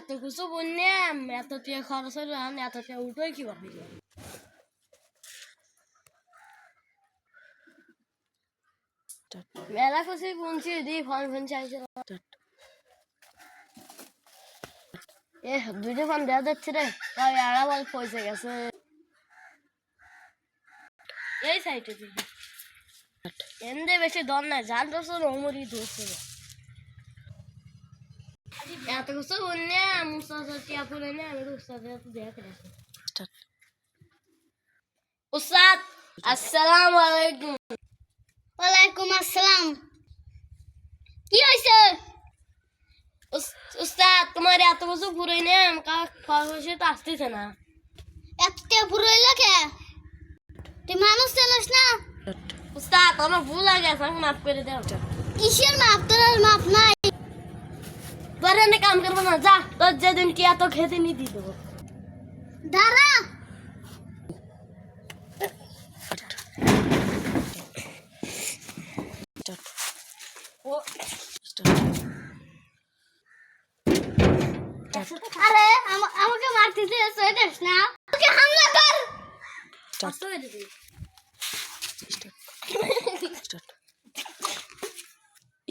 এত কিছু বললাম, এত টাকা খরচ হলো, এত টাকা উঠোই কি ভাবি মেলা খুশি পৌঁছে দিই ফোন ফোন চাইছে এ দুইটা ফোন দেওয়া যাচ্ছে রে তাই আড়া বল পয়সা গেছে এই সাইডে দিকে এন্দে বেশি দর নাই জান বছর অমরি ধরছে এত কিছু বললাম উস্তাদ টিয়া পড়ে না আমি উস্তাদ দেখে রাখি উস্তাদ আসসালামু আলাইকুম। ওয়ালাইকুম আসসালাম। কি হয়েছে? উস্তাদ তোমার এত কিছু পুরোই না পয়সা তো আসতেছে না। এত পুরোইলো কে? তুই মানুষ জানিস না? উস্তাদ আমার ভুল হয়ে গেছে আমাকে মাফ করে দাও। কিসের মাপ? তোর আর মাপ নাই। তোরে না কাম করবো না, যা তোর যেদিন কি এত খেতে নিয়ে দিয়ে দেবো। দাঁড়া। আরে আমাকে মারতেছে সেটাস না, ওকে হামলা কর।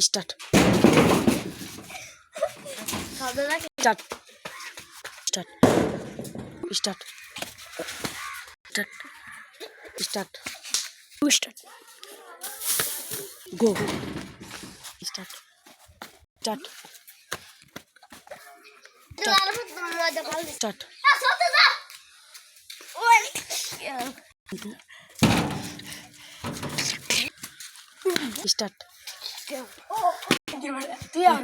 Start. খাবে না Start. Start. Start. Start. Start. Start. Go. Start. Start. Start. Start. তুই আর